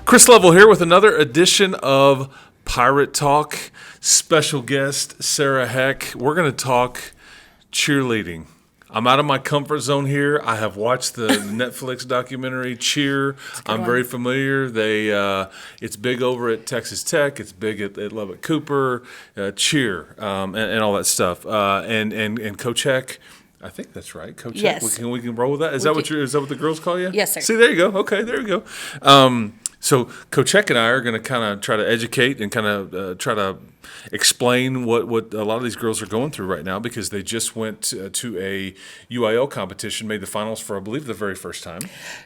Chris Level here with another edition of Pirate Talk. Special guest, Sara Heck. We're going to talk cheerleading. I'm out of my comfort zone here. I have watched the Netflix documentary Cheer. I'm very familiar. It's big over at Texas Tech. It's big at Lubbock Cooper. Cheer and all that stuff. And Coach Heck. I think that's right, Coach. Yes. Heck. We can roll with that. Is that what the girls call you? Yes, sir. See, there you go. Okay, there you go. So Coach Heck and I are going to kind of try to educate and kind of try to explain what a lot of these girls are going through right now, because they just went to a UIL competition, made the finals for, I believe, the very first time.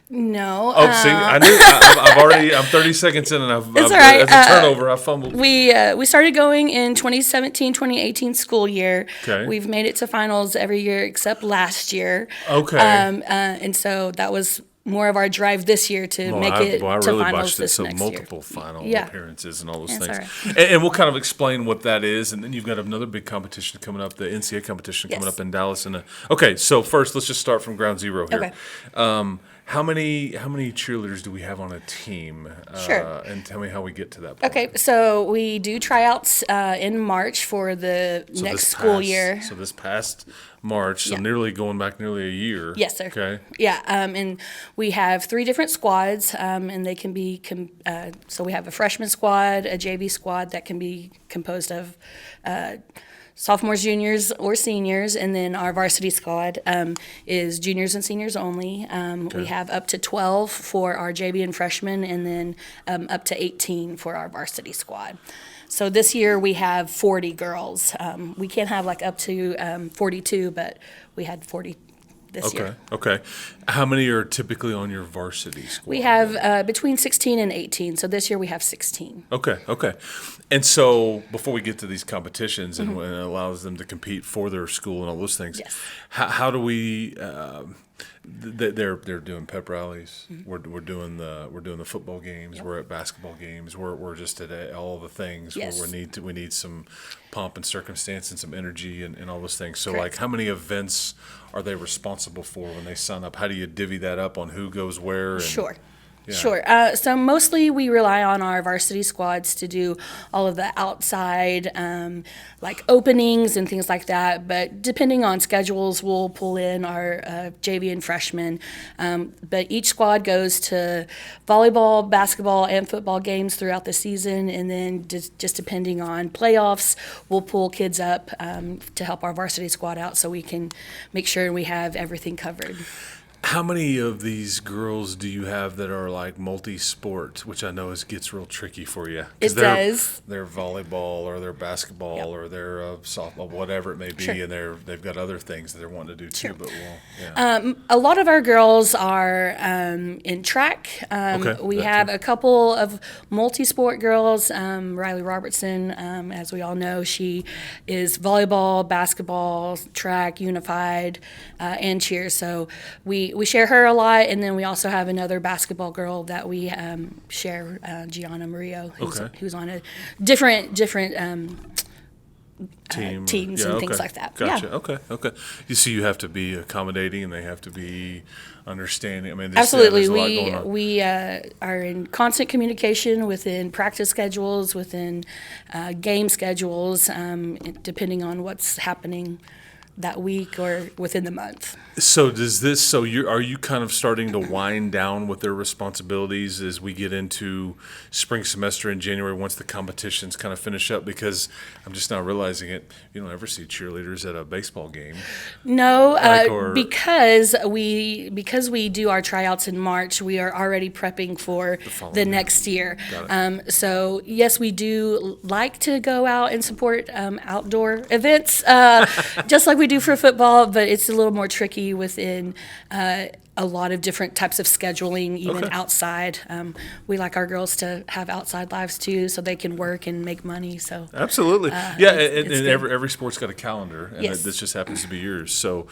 No. Oh, see, I'm 30 seconds in, and I've all right. as a turnover, I fumbled. We started going in 2017-2018 school year. Okay. We've made it to finals every year except last year. Okay. And so that was more of our drive this year to make it to finals this next year. Multiple final appearances and all those things. Right. And we'll kind of explain what that is, and then you've got another big competition coming up, the NCA competition coming up in Dallas. Okay, so first let's just start from ground zero here. Okay. How many cheerleaders do we have on a team? Sure. And tell me how we get to that point. Okay, so we do tryouts in March for the next school year. So this past March, so going back nearly a year. Yes, sir. Okay. Yeah, and we have 3 different squads, and they can be, so we have a freshman squad, a JV squad that can be composed of sophomores, juniors, or seniors, and then our varsity squad is juniors and seniors only. We have up to 12 for our JV and freshmen, and then up to 18 for our varsity squad. So this year we have 40 girls. We can't have up to 42, but we had 40 this year. Okay. How many are typically on your varsity squad? We have between 16 and 18. So this year we have 16. Okay. And so before we get to these competitions and when it allows them to compete for their school and all those things, how do we? They're doing pep rallies. We're doing the football games. We're at basketball games. We're just at all the things where we need some pomp and circumstance and some energy and all those things. So how many events are they responsible for when they sign up? How do you divvy that up on who goes where? Sure. So mostly we rely on our varsity squads to do all of the outside, openings and things like that. But depending on schedules, we'll pull in our JV and freshmen. But each squad goes to volleyball, basketball, and football games throughout the season. And then just depending on playoffs, we'll pull kids up to help our varsity squad out so we can make sure we have everything covered. How many of these girls do you have that are multi-sport, which I know gets real tricky for you? It does. They're volleyball or they're basketball or they're softball, whatever it may be, and they've got other things that they're wanting to do too. But a lot of our girls are in track. We have a couple of multi-sport girls. Riley Robertson, as we all know, she is volleyball, basketball, track, unified, and cheer. So we share her a lot, and then we also have another basketball girl that we share, Gianna Murillo, who's on a different teams and things like that. Gotcha. Yeah. Okay. You see, you have to be accommodating, and they have to be understanding. I mean, absolutely. We are in constant communication within practice schedules, within game schedules, depending on what's happening that week or within the month. So are you kind of starting to wind down with their responsibilities as we get into spring semester in January once the competitions kind of finish up? Because I'm just now realizing it, you don't ever see cheerleaders at a baseball game. No, because we do our tryouts in March, we are already prepping for the next year. So yes, we do like to go out and support outdoor events, just like we do for football, but it's a little more tricky within a lot of different types of scheduling, even outside. We like our girls to have outside lives too, so they can work and make money. So absolutely, and every sport's got a calendar, and this just happens to be yours. So,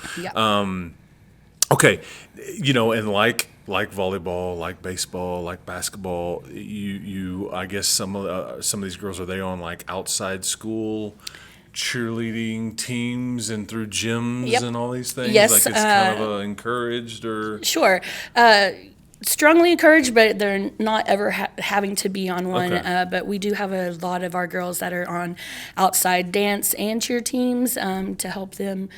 okay, and like volleyball, like baseball, like basketball, you I guess some of these girls, are they on outside school cheerleading teams and through gyms and all these things? Yes. It's kind of encouraged or? Sure. strongly encouraged, but they're not ever having to be on one. Okay. But we do have a lot of our girls that are on outside dance and cheer teams to help them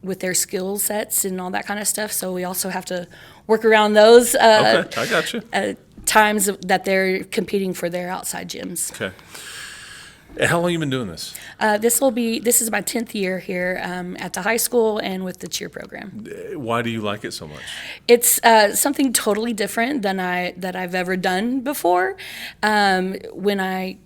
with their skill sets and all that kind of stuff. So we also have to work around those Okay, I got you. times that they're competing for their outside gyms. Okay. And how long you been doing this? This is my 10th year here at the high school and with the cheer program. Why do you like it so much? It's something totally different than I've ever done before. When I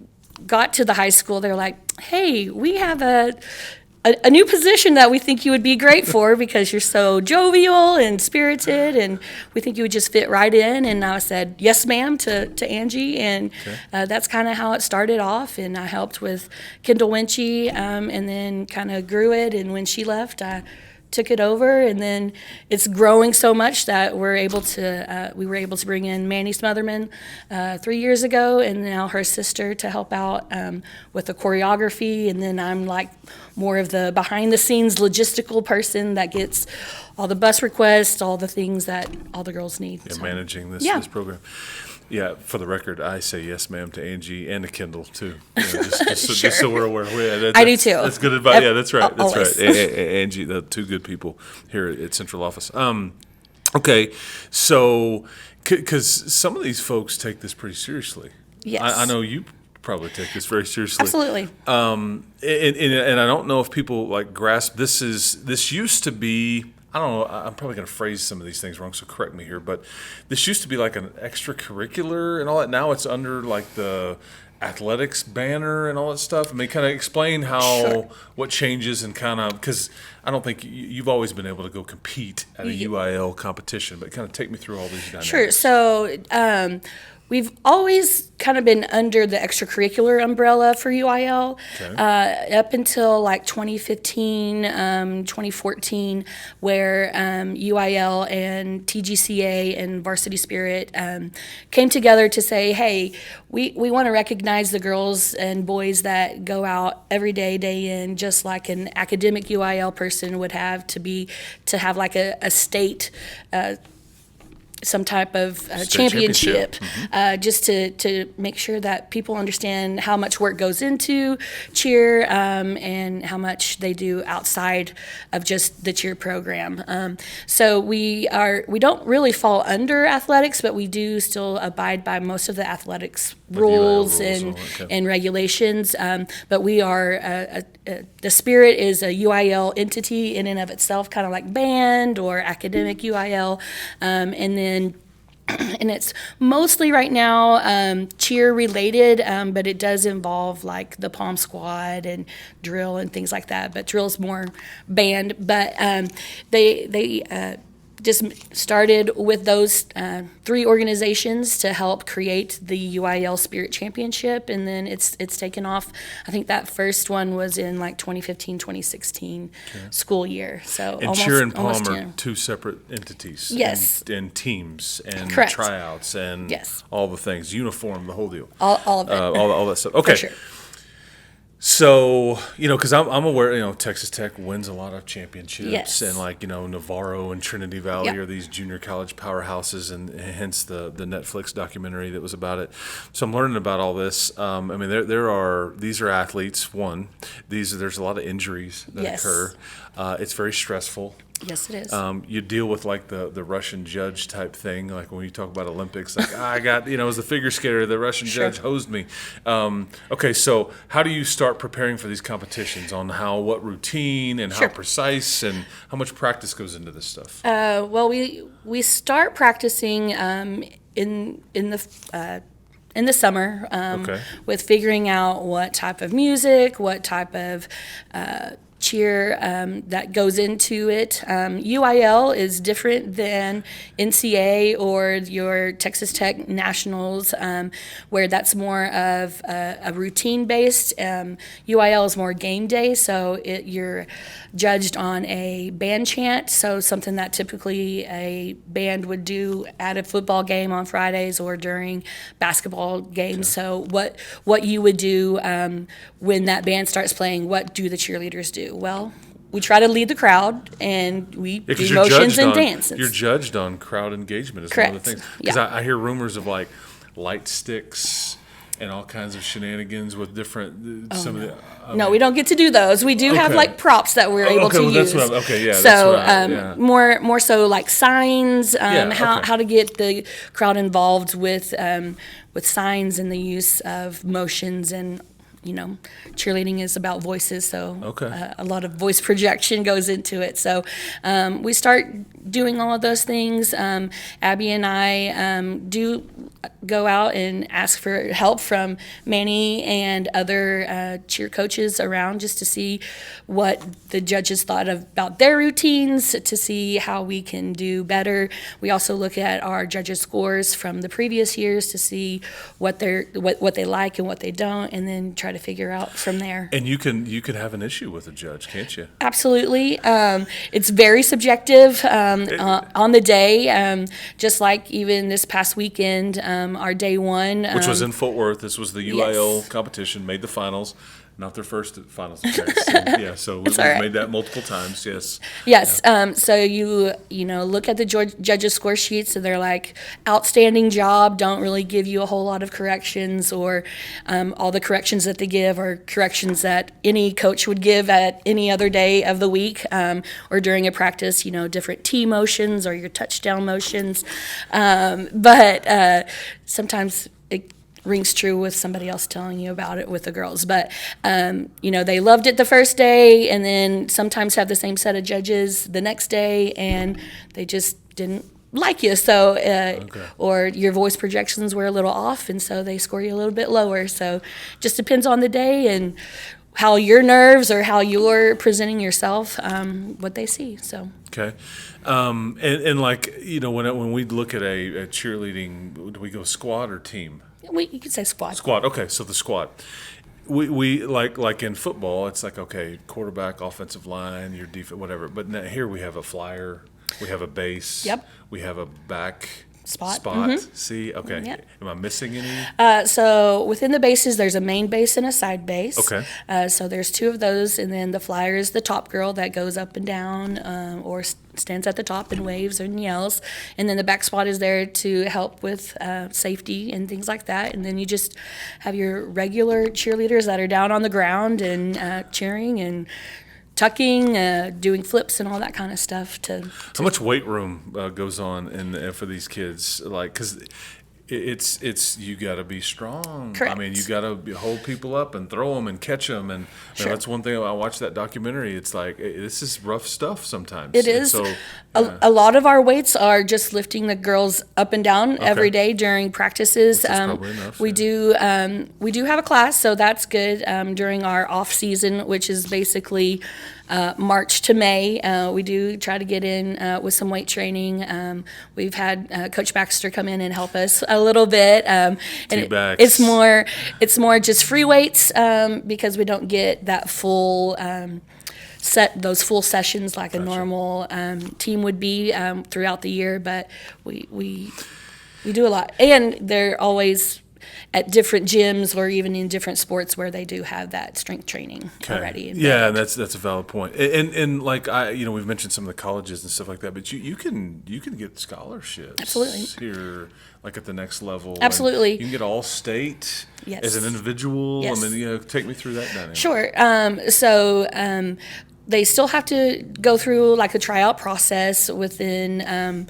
got to the high school, they're like, "Hey, we have a new position that we think you would be great for because you're so jovial and spirited, and we think you would just fit right in." And I said, "Yes, ma'am," to Angie, and that's kind of how it started off. And I helped with Kendall Winchy, and then kind of grew it. And when she left, I took it over, and then it's growing so much that we were able to bring in Manny Smotherman 3 years ago, and now her sister to help out with the choreography. And then I'm like more of the behind the scenes logistical person that gets all the bus requests, all the things that all the girls need. Yeah, So, managing this yeah. this program. Yeah, for the record, I say yes, ma'am, to Angie and to Kendall too. Just so we're aware. I do too. That's good advice. Yeah, that's right. That's Always. right. Angie, the two good people here at Central Office. Okay, so because some of these folks take this pretty seriously. Yes. I know you probably take this very seriously. Absolutely. And I don't know if people like grasp this used to be. I don't know, I'm probably going to phrase some of these things wrong, so correct me here, but this used to be like an extracurricular and all that. Now it's under like the athletics banner and all that stuff. I mean, kind of explain Sure. what changes and kind of, because I don't think you've always been able to go compete at a UIL competition, but kind of take me through all these dynamics. Sure. So we've always kind of been under the extracurricular umbrella for UIL up until like 2015, 2014, where UIL and TGCA and Varsity Spirit came together to say, hey, we want to recognize the girls and boys that go out every day, day in, just like an academic UIL person would have to have like a state some type of championship, just to make sure that people understand how much work goes into cheer and how much they do outside of just the cheer program. So we don't really fall under athletics, but we do still abide by most of the athletics rules and regulations. But we are the Spirit is a UIL entity in and of itself, kind of like band or academic UIL, and then. And it's mostly right now cheer related, but it does involve like the Palm Squad and drill and things like that. But drill's more band. But they just started with those three organizations to help create the UIL Spirit Championship, and then it's taken off. I think that first one was in like 2015, 2016 school year. So and cheer and Palm are two separate entities. Yes. And teams and Correct. tryouts and all the things, uniform, the whole deal. All of it. All that stuff. Okay. For sure. So, because I'm aware, Texas Tech wins a lot of championships. Yes. And like, Navarro and Trinity Valley Yep. are these junior college powerhouses, and hence the Netflix documentary that was about it. So I'm learning about all this. These are athletes, one. There's a lot of injuries that occur. It's very stressful. Yes, it is. You deal with like the Russian judge type thing, like when you talk about Olympics, like I got, it was the figure skater, the Russian judge hosed me. Okay, so how do you start preparing for these competitions on what routine and how precise and how much practice goes into this stuff? Well, we start practicing in the summer with figuring out what type of music, what type of cheer that goes into it. UIL is different than NCA or your Texas Tech Nationals, where that's more of a routine-based. UIL is more game day, so you're judged on a band chant, so something that typically a band would do at a football game on Fridays or during basketball games. So what you would do when that band starts playing, what do the cheerleaders do? Well, we try to lead the crowd, and we Yeah, 'cause do you're motions judged and on dances. you're judged on crowd engagement is one of the Correct. things. Because Yeah. I hear rumors of like light sticks and all kinds of shenanigans with different some of the. No, we don't get to do those. We do have Okay. like props that we're able okay, to well, use. that's what okay, yeah, So that's what yeah. more so like signs, Yeah, okay. how to get the crowd involved with signs and the use of motions, and cheerleading is about voices, so Okay. a lot of voice projection goes into it. So we start doing all of those things. Abby and I do go out and ask for help from Manny and other cheer coaches around, just to see what the judges thought about their routines, to see how we can do better. We also look at our judges' scores from the previous years to see what they like and what they don't, and then try to figure out from there. And you can have an issue with a judge, can't you? Absolutely. It's very subjective on the day, just like even this past weekend, our day one. Which was in Fort Worth. This was the UIL Yes. competition, made the finals. Not their first finals appearance. So we've all right. made that multiple times, yes. Yes. So you look at the judges' score sheets, and they're like, outstanding job. Don't really give you a whole lot of corrections, or all the corrections that they give are corrections that any coach would give at any other day of the week, or during a practice. Different T motions or your touchdown motions, but sometimes it rings true with somebody else telling you about it with the girls. But, they loved it the first day, and then sometimes have the same set of judges the next day, and they just didn't like you. So, or your voice projections were a little off, and so they score you a little bit lower. So just depends on the day and how your nerves or how you're presenting yourself, what they see. So. Okay. And like, when we look at a cheerleading, do we go squad or team? You could say squad. Squad. Okay, so the squad. We like in football, it's like, okay, quarterback, offensive line, your defense, whatever. But now here we have a flyer, we have a base. Yep. We have a back Spot. See, okay. Yep. Am I missing any? So within the bases, there's a main base and a side base. Okay. So there's two of those, and then the flyer is the top girl that goes up and down, or stands at the top and waves and yells. And then the back spot is there to help with safety and things like that. And then you just have your regular cheerleaders that are down on the ground and cheering and tucking, doing flips and all that kind of stuff. How much weight room goes on for these kids? Like, because it's you got to be strong. Correct. I mean, you got to hold people up and throw them and catch them. And Sure. that's one thing. I watched that documentary. It's like, this is rough stuff sometimes. It And is. so, A lot of our weights are just lifting the girls up and down every day during practices. Which is probably enough, we yeah. we do have a class, so that's good. During our off season, which is basically March to May, we do try to get in with some weight training. We've had Coach Baxter come in and help us a little bit, and T-backs. it's more just free weights, because we don't get that full. Those full sessions like a normal team would be throughout the year, but we do a lot, and they're always at different gyms or even in different sports where they do have that strength training already. Yeah, that's a valid point. And like we've mentioned some of the colleges and stuff like that, but you can get scholarships. Absolutely. Here, like at the next level. Absolutely. And you can get all state Yes. as an individual. Yes. I mean, take me through that dynamic. Sure. They still have to go through like a tryout process within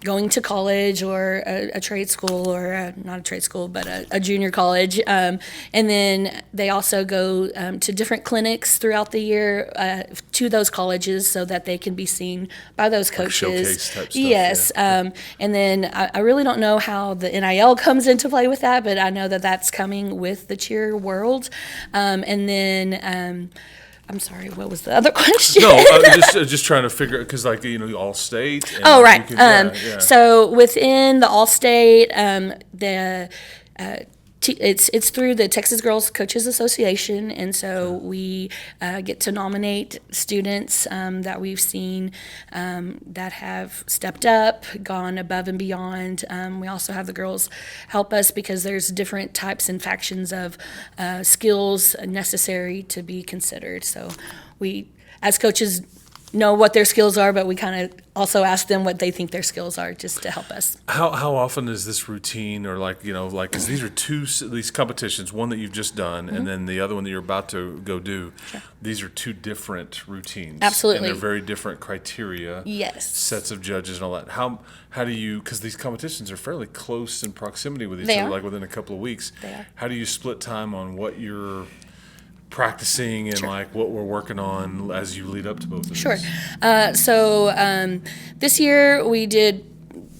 going to college or a trade school, or not a trade school, but a junior college. And then they also go to different clinics throughout the year to those colleges so that they can be seen by those coaches. Showcase type stuff, Yes. yeah. And then I really don't know how the NIL comes into play with that, but I know that that's coming with the cheer world. And then I'm sorry, what was the other question? No, just trying to figure it, because like all state. And Oh, right. you can- yeah. So within the All-State, it's through the Texas Girls Coaches Association, and so we get to nominate students that we've seen that have stepped up, gone above and beyond. We also have the girls help us because there's different types and factions of skills necessary to be considered. So we as coaches know what their skills are, but we kind of also ask them what they think their skills are just to help us. How often is this routine, or because these are these competitions, one that you've just done, and then the other one that you're about to go do. Sure. These are two different routines. Absolutely. And they're very different criteria. Yes. Sets of judges and all that. How do you, because these competitions are fairly close in proximity with each They other, are. like within a couple of weeks. They are. How do you split time on what you're practicing and Sure. like what we're working on as you lead up to both of Sure. these? This year we did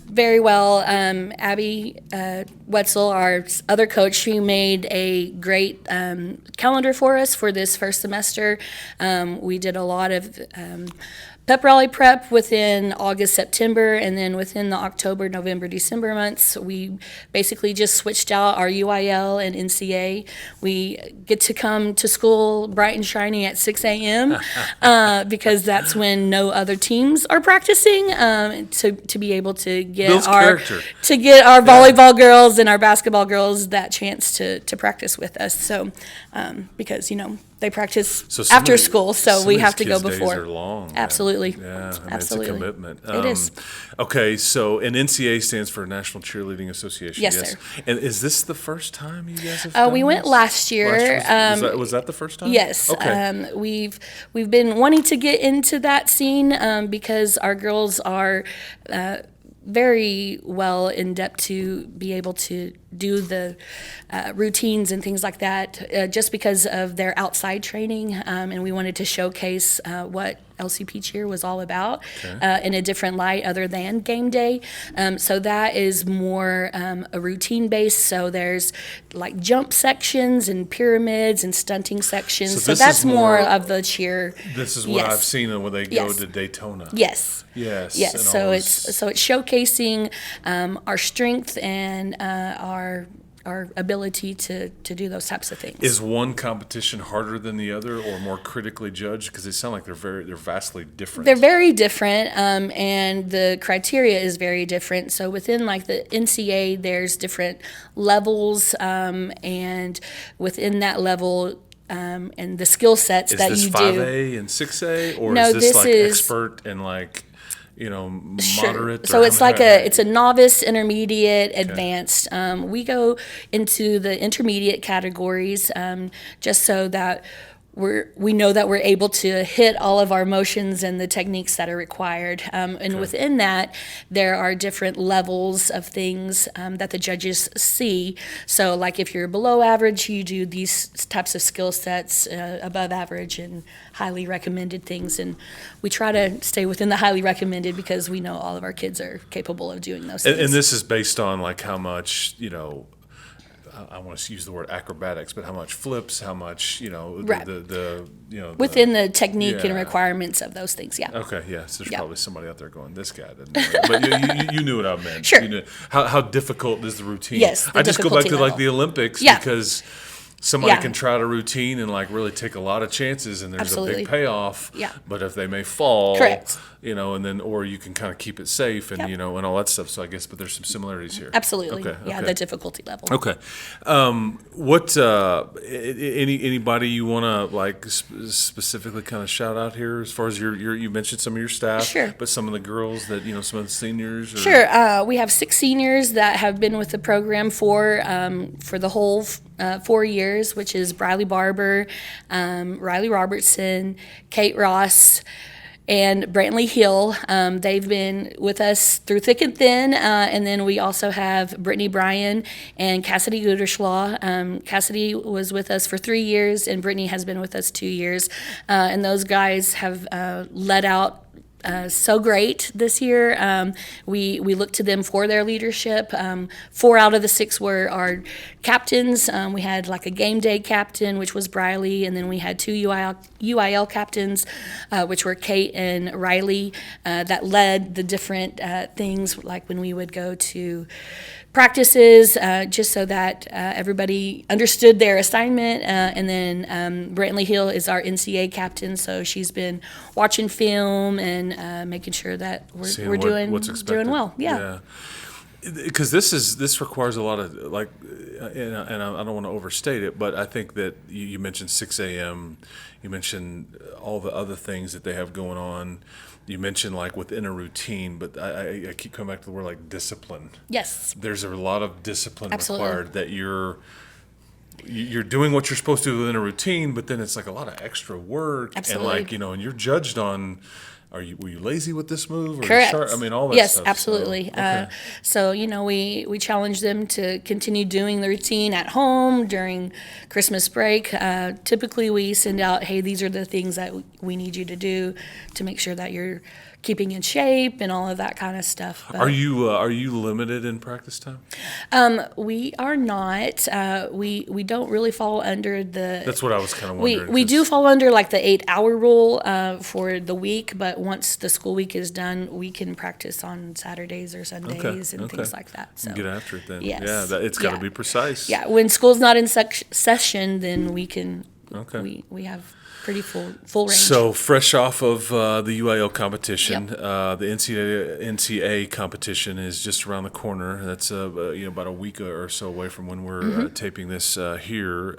very well. Abby Wetzel, our other coach, she made a great calendar for us for this first semester. We did a lot of pep rally prep within August, September, and then within the October, November, December months, we basically just switched out our UIL and NCA. We get to come to school bright and shiny at 6 a.m. Because that's when no other teams are practicing, to be able to get Builds character. our volleyball girls and our basketball girls that chance to practice with us. So because they practice So some after of the- school, so some we of have these to go kids' days before. are long, man. Absolutely. Yeah, I mean, Absolutely. it's a commitment. It is. Okay, so and NCA stands for National Cheerleading Association. Yes, sir. And is this the first time you guys have done We went this? last year. Was that the first time? Yes. Okay. We've been wanting to get into that scene because our girls are very well in depth to be able to do the routines and things like that, just because of their outside training, and we wanted to showcase what LCP cheer was all about in a different light other than game day. So that is more a routine base. So there's like jump sections and pyramids and stunting sections. So this that's is more more- of the cheer. This is what Yes. I've seen when they go Yes. to Daytona. Yes. Yes. Yes, and so all it's those- showcasing our strength and our ability to do those types of things. Is one competition harder than the other, or more critically judged? Because they sound like they're vastly different. They're very different, and the criteria is very different. So within like the NCA, there's different levels, and within that level, and the skill sets Is that this you 5A do. and 6A, or No, is this this like is- expert and like Sure. moderate? So or it's how like many- it's a novice, intermediate, advanced. We go into the intermediate categories just so that we know that we're able to hit all of our motions and the techniques that are required. And within that, there are different levels of things that the judges see. So like if you're below average, you do these types of skill sets, above average and highly recommended things. And we try to stay within the highly recommended because we know all of our kids are capable of doing those things. And this is based on like how much, I want to use the word acrobatics, but how much flips, how much, Right. within within the technique and Yeah. requirements of those things, yeah. Okay, yes, there's Yeah. probably somebody out there going, this guy didn't know that. But you knew what I meant. Sure. You knew, how difficult is the routine? Yes, the I just go back to difficulty like level. the Olympics Yeah. because somebody Yeah. can try a routine and like really take a lot of chances and there's a Absolutely. big payoff. Yeah. But if they may fall, Correct. and then or you can kind of keep it safe and Yep. and all that stuff. So I guess, but there's some similarities here. Absolutely. Okay. Yeah, okay. the difficulty level. Okay. What anybody you want to like specifically kind of shout out here as far as you mentioned some of your staff, Sure. but some of the girls that some of the seniors. Or, Sure. We have 6 seniors that have been with the program for the whole 4 years, which is Briley Barber, Riley Robertson, Kate Ross, and Brantley Hill. They've been with us through thick and thin. And then we also have Brittany Bryan and Cassidy Guderschlaw. Cassidy was with us for 3 years, and Brittany has been with us 2 years. And those guys have led out so great this year. We look to them for their leadership. 4 out of the 6 were our captains. We had like a game day captain, which was Briley, and then we had 2 UIL captains, which were Kate and Riley, that led the different things, like when we would go to practices, just so that everybody understood their assignment. And then Brantley Hill is our NCA captain, so she's been watching film and making sure that seeing we're doing what's expected. well. Yeah. because this requires a lot of like, and I don't want to overstate it, but I think that you mentioned 6 a.m. You mentioned all the other things that they have going on. You mentioned like within a routine, but I keep coming back to the word like discipline. Yes. There's a lot of discipline Absolutely. required that you're doing what you're supposed to do within a routine, but then it's like a lot of extra work. Absolutely. And like, and you're judged on, were you lazy with this move? Or Correct. I mean, all that yes, stuff. absolutely. So, okay. We challenge them to continue doing the routine at home during Christmas break. Typically, we send out, hey, these are the things that we need you to do to make sure that you're keeping in shape and all of that kind of stuff. But Are you limited in practice time? we are not. We don't really fall under the. That's what I was kind of wondering. We do fall under like the 8-hour rule for the week, but once the school week is done, we can practice on Saturdays or Sundays and things like that. So Get after it then. Yes. Yeah, it's got to Yeah. be precise. yeah, when school's not in session, then we can. Okay. We have pretty full range. So fresh off of the UIL competition, Yep. the NCA competition is just around the corner. That's about a week or so away from when we're Mm-hmm. taping this here.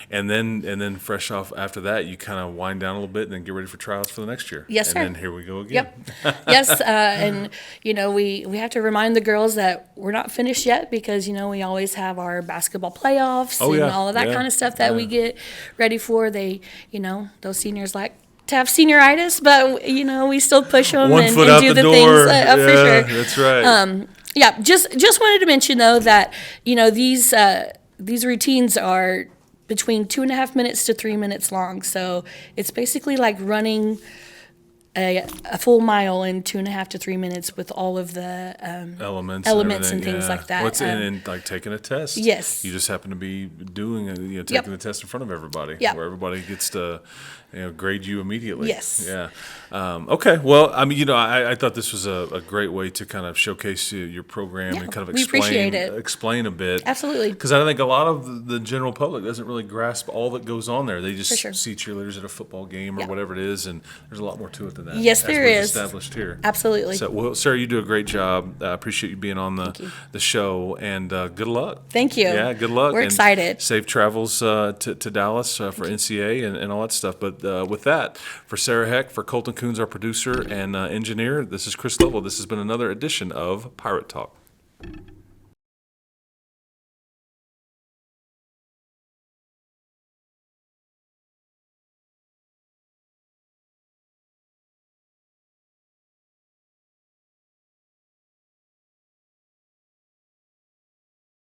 And then fresh off after that, you kind of wind down a little bit and then get ready for tryouts for the next year. Yes, sir. And then here we go again. Yep. Yes, and we have to remind the girls that we're not finished yet because we always have our basketball playoffs Oh, and yeah. all of that Yeah. kind of stuff that Yeah. we get ready for. They, those seniors like to have senioritis, but we still push them One and foot out do the the door. things Yeah, for sure. that's right. Yeah, just wanted to mention though that these routines are between 2.5 minutes to 3 minutes long. So it's basically like running a full mile in 2.5 to 3 minutes with all of the Elements elements and everything, things yeah. like that. What's and like taking a test. Yes. You just happen to be doing taking Yep. the test in front of everybody, Yep. where everybody gets to grade you immediately. Yes. Yeah. Okay. Well, I mean, I thought this was a great way to kind of showcase your program Yeah, and kind of we explain appreciate it. explain a bit. Absolutely. Because I think a lot of the general public doesn't really grasp all that goes on there. They just For sure. see cheerleaders at a football game or Yeah. whatever it is, and there's a lot more to it than that. Yes, as there we've is. established here. Absolutely. So, well, Sarah, you do a great job. I appreciate you being on you. the show, and good luck. Thank you. Yeah, good luck. We're and excited. Safe travels to Dallas for NCA and all that stuff. But with that, for Sara Heck, for Colton Coons, our producer and engineer, this is Chris Lovell. This has been another edition of Pirate Talk.